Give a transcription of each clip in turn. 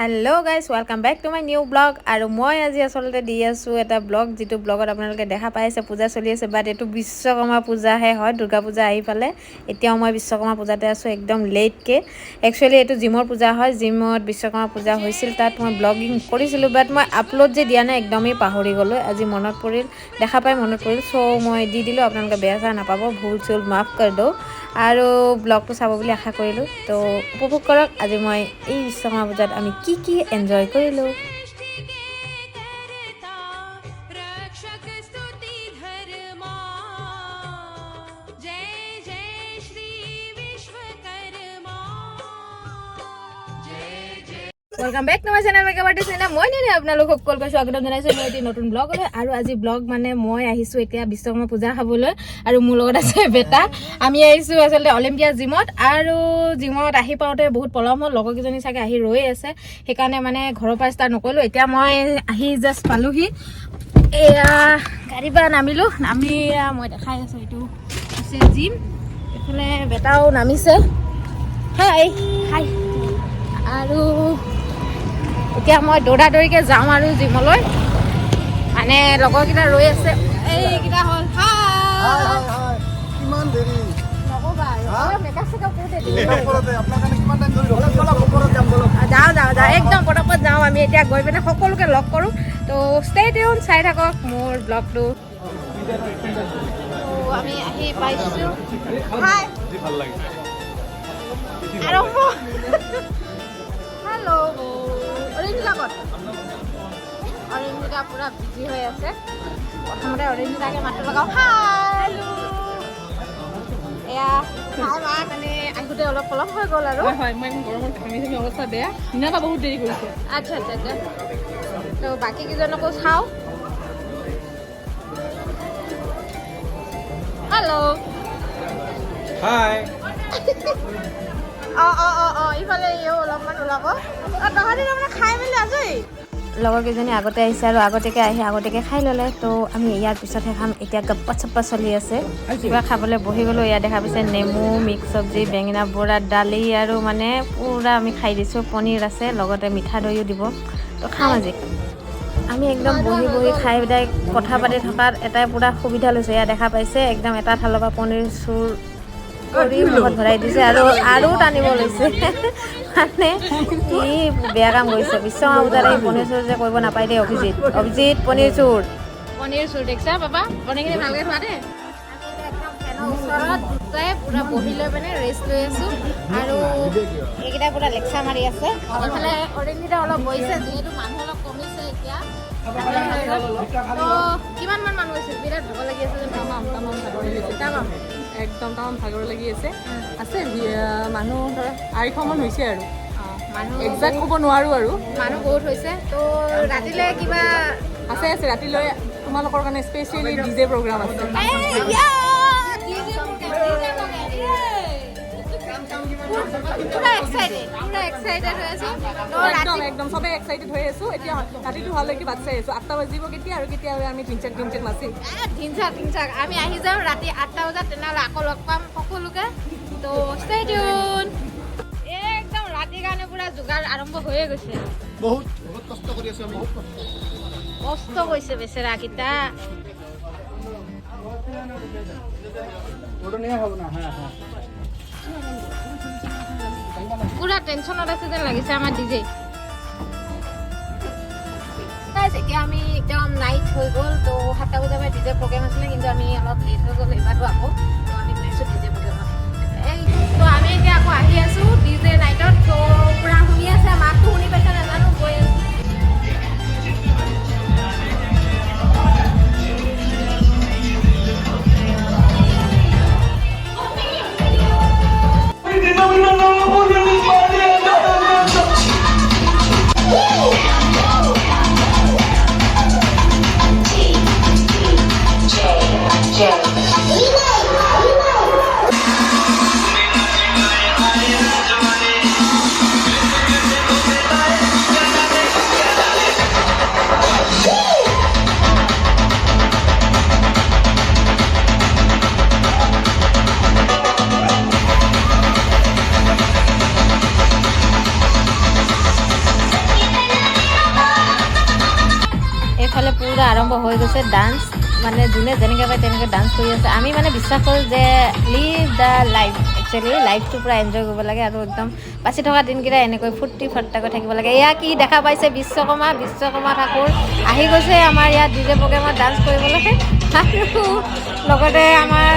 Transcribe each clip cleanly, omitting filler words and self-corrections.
Hello guys welcome back to my new blog और मैं आज आसलते दी आसो एटा ब्लॉग जी ब्लॉगत आपनालोके देखा पाइसे पूजा चलि आछे बाट एटु विश्वकर्मा पूजा है दुर्गा पूजा आहि पाले एतियाও मैं विश्वकर्मा पूजाते आसो एकदम लेट के एक्चुअली एटु जिमर पूजा है जिमत विश्वकर्मा पूजा होइसिल तात मैं ब्लॉगिंग करिसिलु बाट मैं अपलोड जे दिया ना एकदमै पाहरि गलो आज मनत परिल देखा पाइ मनत परिल सो मैं दी दिलो आपनालोके बेया सा नापाबो भूल चूल माफ कर दो और ब्लॉग तो चाब बुली आशा करिलो तो उपभोग करक आज मैं এই विश्वकर्मा पूजात आमी কি এনজয় কৰিলো। Welcome back to my channel makeup artist ना मैं नहीं आपनालोक সকলকে স্বাগতম জনাইছো মই এটি নতুন ব্লগ আৰু আজি ব্লগ মানে মই আহিছো এতিয়া বিশ্বকৰ্মা পূজা খাবলৈ আৰু মোৰ লগত আছে বেটা আমি আহিছো আসলে অলিম্পিয়া জিমত আৰু জিমত আহি পাওতে বহুত পলম হ'ল লগৰ কিজনী চাগে আহি ৰৈ আছে সেইকাৰণে মানে ঘৰৰ পৰা ষ্টাৰ্ট নকৰিলো এতিয়া মই আহি জাস্ট পালোহি এয়া গাড়ী পৰা নামিলো নামি মই দেখাই আছো এটো আছে জিম এফালে বেটাও নামিছে হাই হাই আৰু এতিয়া মই দৌৰা দৌৰিকে যাম আৰু জিমলৈ মানে লগৰকেইটা ৰৈ আছে এইকেইটা হ'ল কিমান দেৰি নকবা মেকআপ চেকআপ কৰোঁতে যাওঁ একদম পটপট যাওঁ আমি এতিয়া গৈ পিনে সকলোকে লগ কৰোঁ তো ষ্টে টিউন চাই থাকক মোৰ ব্লগটো আমি আহি পাইছোঁ হাই আৰম্ভ हेलो অৰেঞ্জিলাকত অৰেঞ্জিলা পুৰা বিজি হৈ আছে প্ৰথমতে অৰেঞ্জিলাকে মাতটো লগাও হেল্ল' এয়া হাই মা মানে আহোঁতে অলপ পলম হৈ গ'ল আৰু হয় মই গৰমত ঘামি ঘামি অৱস্থা বেয়া দিনাটা বহুত দেৰি কৰিছে আচ্ছা আচ্ছা আচ্ছা তো বাকী কেইজনকো চাওঁ হেল্ল' হাই ইফালে অলপমান ওলাব তহঁতি তাৰমানে খাই মেলি আজৰি লগৰ কেইজনী আগতে আহিছে আৰু আগতীয়াকৈ আহি আগতীয়াকৈ খাই ল'লে তো আমি ইয়াৰ পিছতহে খাম এতিয়া গপ্পা চপ্পা চলি আছে কিবা খাবলৈ বহি গ'লোঁ ইয়াত দেখা পাইছে নেমু মিক্স চব্জি বেঙেনা বৰা দালি আৰু মানে পূৰা আমি খাই দিছোঁ পনীৰ আছে লগতে মিঠা দৈও দিব তো খাম আজি আমি একদম বহি বহি খাই পেলাই কথা পাতি থকাত এটাই পূৰা সুবিধা লৈছে ইয়াত দেখা পাইছে একদম এটা থালৰ পৰা পনীৰ চুৰ কৰি মুখত ভৰাই দিছে আৰু টানিব লৈছে মানে কি বেয়া কাম কৰিছে বিশ্বকৰ্মা পূজাত এই পনীৰ চুৰ যে কৰিব নাপায় দেই অভিজিত পনীৰ চুৰ দেখিছা বাবা পনীৰখিনি ভালকৈ খোৱা দেই একদম ফেনৰ ওচৰত দুটাই পূৰা বহি লৈ পিনে ৰেষ্ট লৈ আছোঁ আৰু এইকেইটা পূৰা লেকচাৰ মাৰি আছে এইফালে অৰেঞ্জিটা অলপ বহিছে যিহেতু মানুহ অলপ কমিছে এতিয়া তো কিমানমান মানুহ হৈছে বিৰাট ভাগৰ লাগি আছে যেন তামাম ভাগৰ লাগিছে একদম তামাম ভাগৰ লাগি আছে মানুহ ধৰা 250মান হৈছে আৰু মানুহ একজাক্ট ক'ব নোৱাৰোঁ আৰু মানুহ বহুত হৈছে তো ৰাতিলৈ কিবা আছে ৰাতিলৈ তোমালোকৰ কাৰণে স্পেচিয়েলি ডিজে প্ৰগ্ৰাম আছে পুৰা এক্সাইটেড হৈ আছোঁ একদম চবেই এক্সাইটেড হৈ আছোঁ এতিয়া ৰাতিটো হোৱালৈকে বাট চাই আছোঁ 8টা বাজিব কেতিয়া আৰু কেতিয়া আমি ঢিনচাক নাচিম ঢিনচাক আমি আহি যাওঁ ৰাতি 8টা বজাত তেনেহ'লে আকৌ লগ পাম সকলোকে তো ষ্টে টিউন একদম ৰাতিৰ কাৰণে পুৰা যোগাৰ আৰম্ভ হৈয়ে গৈছে বহুত কষ্ট কৰি আছোঁ আমি কষ্ট কৰিছে বেচেৰাকেইটা পুৰা টেনশ্যনত আছে যেন লাগিছে আমাৰ ডিজে এতিয়া আমি একদম নাইট হৈ গ'ল তো 7টা বজাৰ পৰা ডিজে প্ৰগ্ৰেম আছিলে কিন্তু আমি অলপ লেট হৈ গ'ল এইবাৰটো আকৌ তো আমি গৈছোঁ ডিজে প্ৰগ্ৰেমত তো আমি এতিয়া আকৌ আহি আছোঁ ডিজে নাইটত তো পুৰা শুনি আছে মাতটো শুনি পাইছে নাজানো গৈ আছোঁ ইফালে পুৰা আৰম্ভ হৈ গৈছে ডান্স মানে যোনে যেনেকৈ পায় তেনেকৈ ডান্স কৰি আছে আমি মানে বিশ্বাস কৰোঁ যে লিভ দ্য লাইফ একচুৱেলি লাইফটো পূৰা এনজয় কৰিব লাগে আৰু একদম বাচি থকা দিনকেইটা এনেকৈ ফূৰ্তি ফাৰ্তাকৈ থাকিব লাগে এয়া কি দেখা পাইছে বিশ্বকৰ্মা ঠাকুৰ আহি গৈছে আমাৰ ইয়াত ডিজে প্ৰগ্ৰেমত ডান্স কৰিবলৈ আৰু লগতে আমাৰ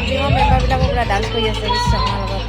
জিমৰ মেম্বাৰবিলাকো পূৰা ডান্স কৰি আছে বিশ্বকৰ্মাৰ লগত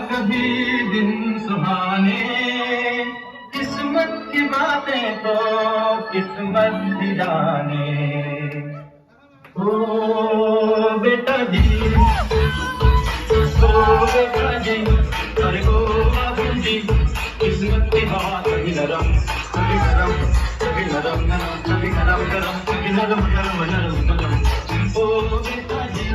कभी दिन सुहाने किस्मत की बातें तो किस्मत ही जाने ओ बेटा जी अरे ओ बाबू जी किस्मत की बात कभी नरम कभी नरम कभी नरम नरम कभी नरम नरम कभी नरम नरम नरम नरम ओ बेटा जी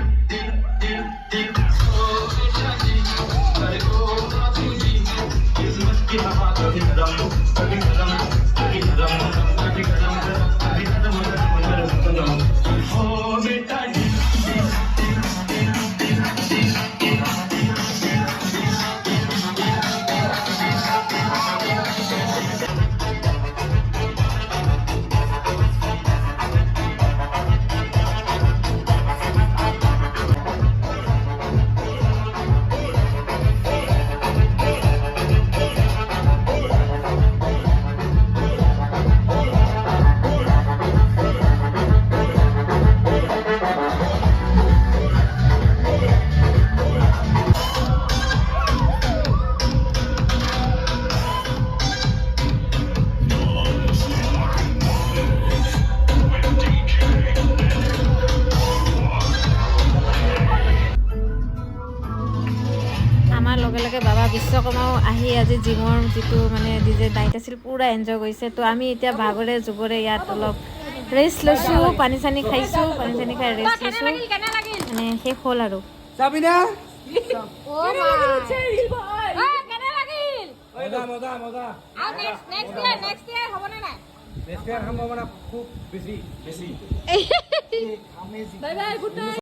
লগে লগে বাবা বিশ্বকৰ্মাও আহি আজি জিমৰ যিটো মানে ডিজে নাইট আছিল পুৰা এনজয় কৰিছে তো আমি এতিয়া ভাগৰে যুগৰে ইয়াত অলপ ৰেষ্ট লৈছোঁ পানী চানী খাইছোঁ পানী চানী খাই ৰেষ্ট লৈছোঁ মানে শেষ হ'ল আৰু খুব বেছি বাই বাই গুড নাইট